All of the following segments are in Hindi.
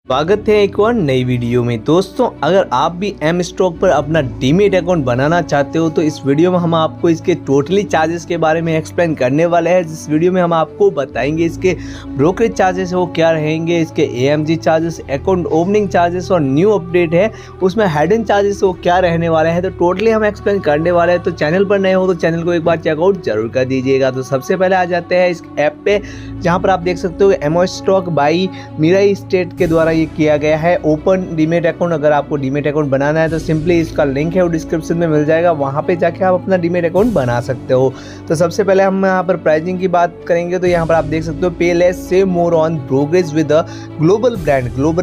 स्वागत है एक और नई वीडियो में। दोस्तों, अगर आप भी एम स्टॉक पर अपना डीमेट अकाउंट बनाना चाहते हो तो इस वीडियो में हम आपको इसके टोटली चार्जेस के बारे में एक्सप्लेन करने वाले हैं। जिस वीडियो में हम आपको बताएंगे इसके ब्रोकरेज चार्जेस है वो क्या रहेंगे, इसके AMG charges, account opening charges और न्यू अपडेट है उसमें हिडन चार्जेस वो क्या रहने वाले हैं। तो टोटली हम एक्सप्लेन करने वाले हैं। तो चैनल पर नए हो तो चैनल को एक बार चेकआउट जरूर कर दीजिएगा। तो सबसे पहले आ जाते हैं इस ऐप पे, जहाँ पर आप देख सकते हो M stock by Mirae asset के द्वारा ये किया गया है ओपन डीमेट अकाउंट। अगर आपको डीमेट अकाउंट बनाना है तो सिंपली इसका लिंक है वो डिस्क्रिप्शन में मिल जाएगा, वहां पे जाके आप अपना डीमेट अकाउंट बना सकते हो। तो सबसे पहले हम यहाँ पर प्राइसिंग की बात करेंगे तो यहाँ पर आप देख सकते हो पे less save more on brokerage with a global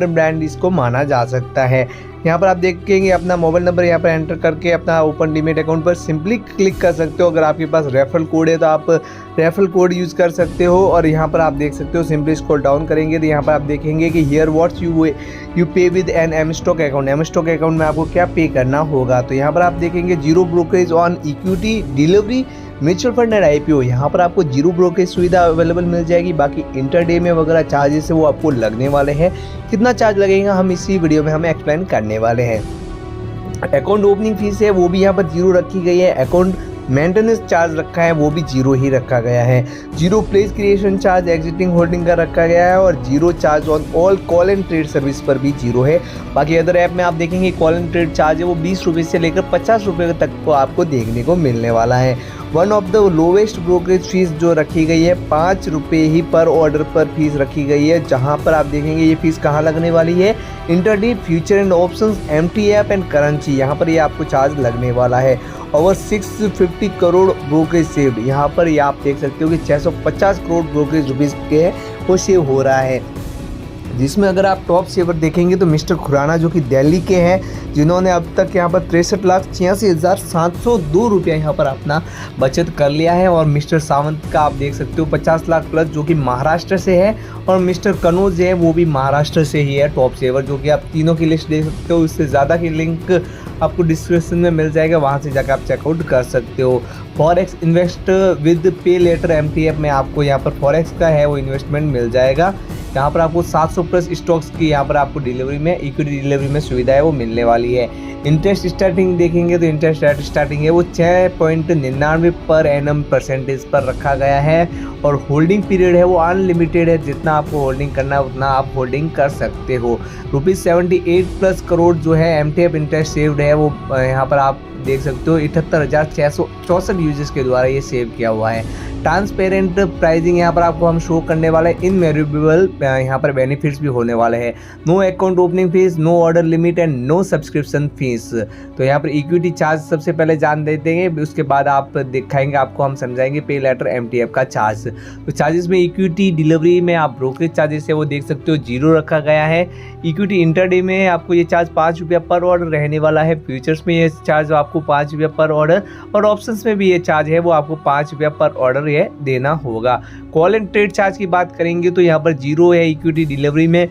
brand इसको माना जा सकता है। यहाँ पर आप देखेंगे अपना मोबाइल नंबर यहाँ पर एंटर करके अपना ओपन डीमेट अकाउंट पर सिंपली क्लिक कर सकते हो। अगर आपके पास रेफरल कोड है तो आप रेफरल कोड यूज़ कर सकते हो। और यहाँ पर आप देख सकते हो सिंपली स्क्रॉल डाउन करेंगे तो यहाँ पर आप देखेंगे कि here what's you pay with an M stock account. M stock account में आपको क्या पे करना होगा। तो यहाँ पर आप देखेंगे zero brokerage on equity delivery mutual fund and IPO. यहाँ पर आपको जीरो ब्रोकरेज सुविधा अवेलेबल मिल जाएगी। बाकी इंटरडे में वगैरह चार्जेस है वो आपको लगने वाले हैं। कितना चार्ज लगेगा हम इसी वीडियो में एक्सप्लेन करने वाले हैं। अकाउंट ओपनिंग फीस है वो भी यहाँ पर जीरो रखी गई है। अकाउंट मेंटेनेंस चार्ज रखा है वो भी जीरो ही रखा गया है। Zero place creation charge exiting holding का रखा गया है और zero charge on all call and trade service पर भी जीरो है। बाकी अदर ऐप में आप देखेंगे कॉल एंड ट्रेड चार्ज है वो 20 रुपये से लेकर 50 रुपये तक को आपको देखने को मिलने वाला है। One of the lowest brokerage fees जो रखी गई है 5 रुपये ही पर ऑर्डर पर फीस रखी गई है। जहां पर आप देखेंगे ये फीस कहाँ लगने वाली है, intraday future and options MTF and currency, यहाँ पर ये आपको चार्ज लगने वाला है। ओवर 650 करोड़ ब्रोकरेज सेव्ड, यहाँ पर ये आप देख सकते हो कि 650 करोड़ ब्रोकरेज रुपीज़ के वो सेव हो रहा है। जिसमें अगर आप टॉप सेवर देखेंगे तो मिस्टर खुराना जो कि दिल्ली के हैं, जिन्होंने अब तक यहाँ पर 63,86,702 रुपया यहाँ पर अपना बचत कर लिया है। और मिस्टर सावंत का आप देख सकते हो 50 लाख प्लस जो कि महाराष्ट्र से है। और मिस्टर कनौज है वो भी महाराष्ट्र से ही है टॉप सेवर, जो कि आप तीनों की लिस्ट देख सकते हो। इससे ज़्यादा की लिंक आपको डिस्क्रिप्शन में मिल जाएगा, वहाँ से जाकर आप चेकआउट कर सकते हो। फॉरेक्स इन्वेस्ट विद पे लेटर MTF में आपको यहाँ पर फॉरेक्स का है वो इन्वेस्टमेंट मिल जाएगा। यहाँ पर आपको 700 प्लस स्टॉक्स की यहाँ पर आपको डिलीवरी में इक्विटी डिलीवरी में सुविधा है वो मिलने वाली है। इंटरेस्ट स्टार्टिंग देखेंगे तो इंटरेस्ट स्टार्टिंग है वो 6.99 पर एनम परसेंटेज पर रखा गया है। और होल्डिंग पीरियड है वो अनलिमिटेड है, जितना आपको होल्डिंग करना है उतना आप होल्डिंग कर सकते हो। ₹78 प्लस करोड़ जो है MTF इंटरेस्ट सेव्ड है वो यहाँ पर आप देख सकते हो 78,664 यूजर्स के द्वारा ये सेव किया हुआ है। ट्रांसपेरेंट प्राइसिंग यहाँ पर आपको हम शो करने वाले हैं। इनमेरेबल यहाँ पर बेनिफिट्स भी होने वाले हैं। No account opening fees, no order limit and no subscription fees. तो यहाँ पर इक्विटी चार्ज सबसे पहले जान देते हैं, उसके बाद आप दिखाएंगे, आपको हम समझाएंगे पे लेटर MTF का चार्ज। तो चार्जेस में इक्विटी डिलीवरी में आप ब्रोकरेज चार्जेस है वो देख सकते हो जीरो रखा गया है। इक्विटी इंटरडे में आपको ये चार्ज 5 रुपया पर ऑर्डर रहने वाला है। फ्यूचर्स में ये चार्ज आपको 5 रुपया पर ऑर्डर और ऑप्शंस में भी ये चार्ज है वो आपको 5 रुपया पर ऑर्डर ये देना होगा। कॉल एंड ट्रेड चार्ज की बात करेंगे तो यहाँ पर जीरो है इक्विटी डिलीवरी में,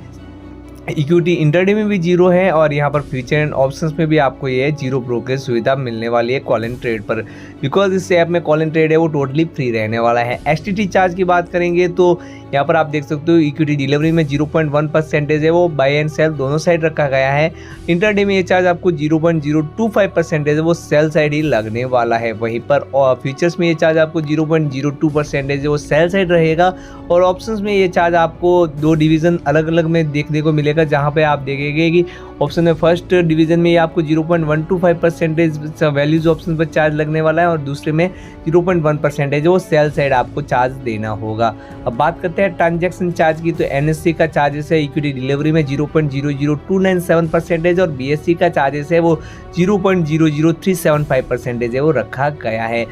इक्विटी इंटरडे में भी जीरो है और यहाँ पर फ्यूचर एंड ऑप्शंस में भी आपको ये जीरो ब्रोकरेज सुविधा मिलने वाली है कॉल एंड ट्रेड पर। बिकॉज इस ऐप में कॉल एंड ट्रेड है वो टोटली फ्री रहने वाला है। STT चार्ज की बात करेंगे तो यहाँ पर आप देख सकते हो इक्विटी डिलीवरी में 0.1% है वो बाय एंड सेल दोनों साइड रखा गया है। इंटरडे में ये चार्ज आपको 0.025% है वो सेल साइड ही लगने वाला है। वहीं पर फ्यूचर्स में ये चार्ज आपको 0.02% है वो सेल साइड रहेगा। और ऑप्शंस में ये चार्ज आपको 2 डिवीज़न अलग अलग में देखने को मिलेगा, जहाँ पे आप देखेंगे कि ऑप्शन में फर्स्ट डिवीज़न में ये आपको 0.125% वैल्यूज ऑप्शन पर चार्ज लगने वाला है और दूसरे में 0.1% वो सेल साइड आपको चार्ज देना होगा। अब बात करते हैं ट्रांजैक्शन चार्ज की, तो NSE का चार्जेस है इक्विटी डिलीवरी में 0.00297% और BSE का चार्जेस है वो 0.00375% है वो रखा गया है।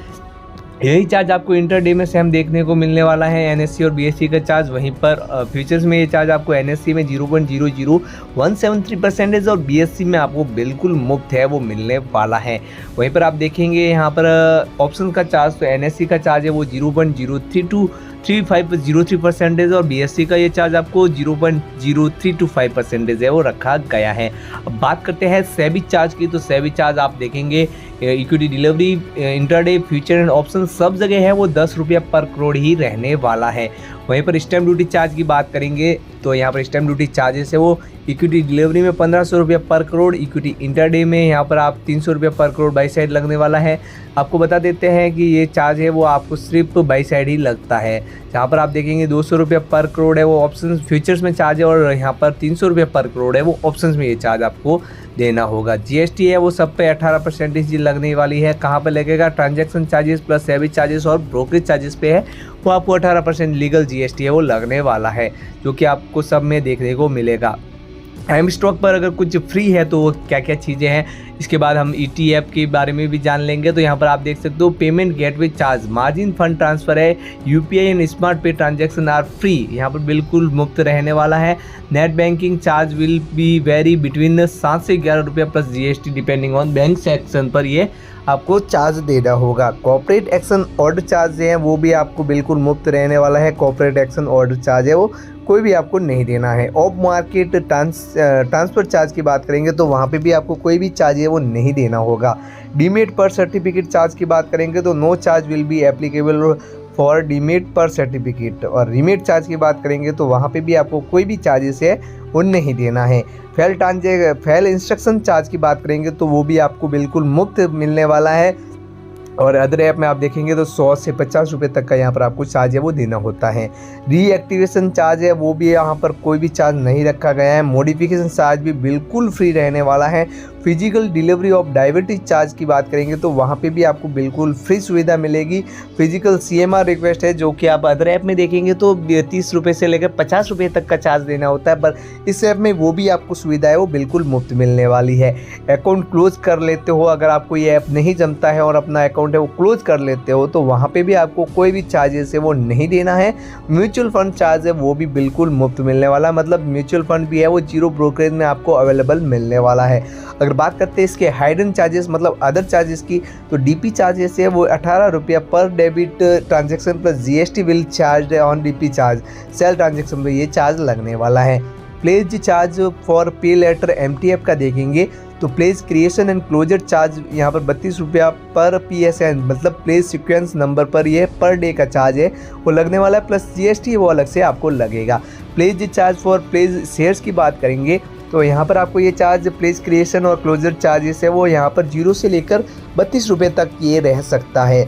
यही चार्ज आपको इंटरडे में सेम देखने को मिलने वाला है NSE और BSE का चार्ज। वहीं पर फ्यूचर्स में ये चार्ज आपको NSE में 0.00173% और BSE में आपको बिल्कुल मुफ्त है वो मिलने वाला है। वहीं पर आप देखेंगे यहाँ पर ऑप्शन का चार्ज, तो NSE का चार्ज है वो 0.03503% और BSE का ये चार्ज आपको 0.0325% है वो रखा गया है। अब बात करते हैं सेबी चार्ज की, तो सेबी चार्ज आप देखेंगे equity delivery intraday future and option सब जगह है वो 10 रुपया पर करोड़ ही रहने वाला है। वहीं पर स्टैम्प ड्यूटी चार्ज की बात करेंगे तो यहाँ पर स्टैम्प ड्यूटी चार्जेस है वो इक्विटी डिलीवरी में 1500 रुपये पर करोड़, इक्विटी इंटरडे में यहाँ पर आप 300 रुपये पर करोड़ बाई साइड लगने वाला है। आपको बता देते हैं कि ये चार्ज है वो आपको सिर्फ बाई साइड ही लगता है। जहाँ पर आप देखेंगे 200 रुपये पर करोड़ है वो ऑप्शन फ्यूचर्स में चार्ज है, और यहाँ पर 300 रुपये पर करोड़ है वो ऑप्शंस में ये चार्ज आपको देना होगा। जीएसटी है वो सब पे 18% लगने वाली है। कहाँ पर लगेगा? Transaction charges plus service charges और ब्रोकरेज चार्जेस पे है वो आपको 18% लीगल जीएसटी है वो लगने वाला है, जो कि आपको सब में देखने को मिलेगा। एम स्टॉक पर अगर कुछ फ्री है तो वो क्या क्या चीज़ें हैं, इसके बाद हम ETF के बारे में भी जान लेंगे। तो यहाँ पर आप देख सकते हो payment gateway charge, margin fund transfer है, UPI एंड स्मार्ट पे ट्रांजैक्शन आर फ्री, यहाँ पर बिल्कुल मुफ्त रहने वाला है। Net banking charge will be very between 7 से 11 रुपये plus GST depending on bank section पर ये आपको चार्ज देना होगा। कॉर्पोरेट एक्शन ऑर्डर चार्ज है वो भी आपको बिल्कुल मुफ्त रहने वाला है। कॉर्पोरेट एक्शन ऑर्डर चार्ज है वो कोई भी आपको नहीं देना है। ऑफ मार्केट ट्रांसफ़र चार्ज की बात करेंगे तो वहाँ पे भी आपको कोई भी चार्ज है वो नहीं देना होगा। डीमेट पर सर्टिफिकेट चार्ज की बात करेंगे तो no charge will be applicable for demat per certificate, और रीमेट चार्ज की बात करेंगे तो वहाँ पे भी आपको कोई भी चार्जेस है वो नहीं देना है। फेल इंस्ट्रक्शन चार्ज की बात करेंगे तो वो भी आपको बिल्कुल मुफ्त मिलने वाला है। और अदर ऐप में आप देखेंगे तो 100 से 50 रुपये तक का यहाँ पर आपको चार्ज है वो देना होता है। रीएक्टिवेशन चार्ज है वो भी यहाँ पर कोई भी चार्ज नहीं रखा गया है। मॉडिफिकेशन चार्ज भी बिल्कुल फ्री रहने वाला है। Physical delivery of diabetes charge की बात करेंगे तो वहाँ पे भी आपको बिल्कुल फ्री सुविधा मिलेगी। फिजिकल CMR रिक्वेस्ट है जो कि आप अदर ऐप में देखेंगे तो 30 रुपये से लेकर 50 रुपये तक का चार्ज देना होता है, पर इस ऐप में वो भी आपको सुविधा है वो बिल्कुल मुफ्त मिलने वाली है। अकाउंट क्लोज कर लेते हो, अगर आपको ये ऐप नहीं जमता है और अपना अकाउंट है वो क्लोज कर लेते हो तो वहाँ पे भी आपको कोई भी चार्जेस है वो नहीं देना है। म्यूचुअल फंड चार्ज है वो भी बिल्कुल मुफ्त मिलने वाला, मतलब म्यूचुअल फंड भी है वो 0 ब्रोकरेज में आपको अवेलेबल मिलने वाला है। अगर बात करते हैं इसके हाइडन चार्जेस मतलब अदर चार्जेस की, तो DP चार्जेस है वो 18 रुपये per debit transaction plus GST will charge on DP charge sale transaction पर ये चार्ज लगने वाला है। Pledge charge for pay later MTF का देखेंगे तो pledge creation and closure charge यहाँ पर 32 रुपया पर PSN मतलब प्लेज सीक्वेंस नंबर पर ये पर डे का चार्ज है वो लगने वाला है, प्लस GST वो अलग से आपको लगेगा। Pledge charge for pledge shares की बात करेंगे तो यहाँ पर आपको ये चार्ज प्लेज क्रिएशन और क्लोजर चार्जेस है वो यहाँ पर 0 से लेकर 32 रुपये तक ये रह सकता है,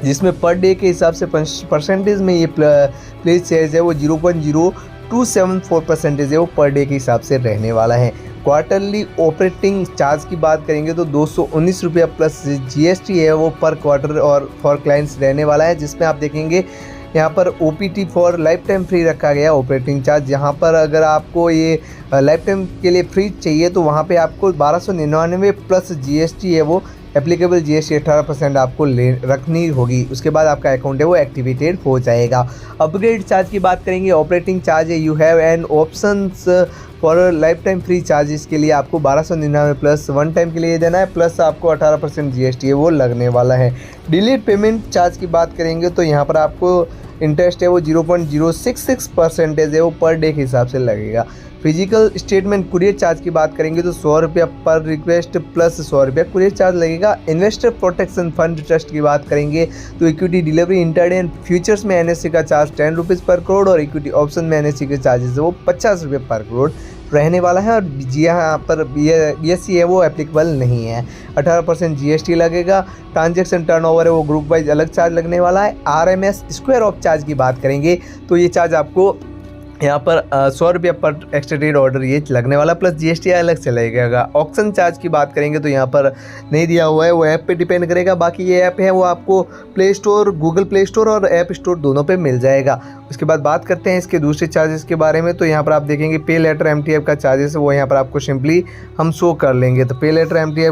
जिसमें पर डे के हिसाब से परसेंटेज में ये प्लेज शेयर्स है वो 0.0274% है वो पर डे के हिसाब से रहने वाला है। क्वार्टरली ऑपरेटिंग चार्ज की बात करेंगे तो 219 रुपया प्लस GST है वो पर क्वार्टर और फॉर क्लाइंट्स रहने वाला है, जिसमें आप देखेंगे यहाँ पर OPT for life time free रखा गया ऑपरेटिंग चार्ज। यहाँ पर अगर आपको ये लाइफ टाइम के लिए फ्री चाहिए तो वहाँ पे आपको 1299 प्लस GST है वो एप्लीकेबल GST 18% आपको रखनी होगी। उसके बाद आपका अकाउंट है वो एक्टिवेटेड हो जाएगा। अपग्रेड चार्ज की बात करेंगे, ऑपरेटिंग चार्ज है you have an options for life time free charges के लिए आपको 1299 प्लस 1 टाइम के लिए देना है, प्लस आपको 18% GST है वो लगने वाला है। डिलेड पेमेंट चार्ज की बात करेंगे तो यहाँ पर आपको इंटरेस्ट है वो 0.066% है वो पर डे के हिसाब से लगेगा। फिजिकल स्टेटमेंट कुरियर चार्ज की बात करेंगे तो 100 रुपया पर रिक्वेस्ट प्लस 100 रुपया कुरियर चार्ज लगेगा। इन्वेस्टर प्रोटेक्शन फंड ट्रस्ट की बात करेंगे तो equity delivery intraday and futures में NSE का चार्ज 10 रुपीज़ पर करोड़ और इक्विटी ऑप्शन में NSE के चार्जेस है वो 50 रुपये पर करोड़ रहने वाला है। और यहाँ पर BSE है वो एप्लीकेबल नहीं है। 18% GST लगेगा। ट्रांजैक्शन टर्नओवर है वो ग्रुप वाइज अलग चार्ज लगने वाला है। RMS स्क्वायर ऑफ चार्ज की बात करेंगे तो ये चार्ज आपको यहाँ पर 100 रुपया पर एक्सटेंडेड ऑर्डर ये लगने वाला, प्लस GST अलग से लगेगा। ऑक्शन चार्ज की बात करेंगे तो यहाँ पर नहीं दिया हुआ है, वो ऐप पे डिपेंड करेगा। बाकी ये ऐप है वो आपको play store, Google play store और ऐप स्टोर दोनों पे मिल जाएगा। उसके बाद बात करते हैं इसके दूसरे चार्जेस के बारे में, तो यहाँ पर आप देखेंगे पे लेटर MTF का चार्जेस है वो यहाँ पर आपको सिंपली हम शो कर लेंगे। तो पे लेटर MTF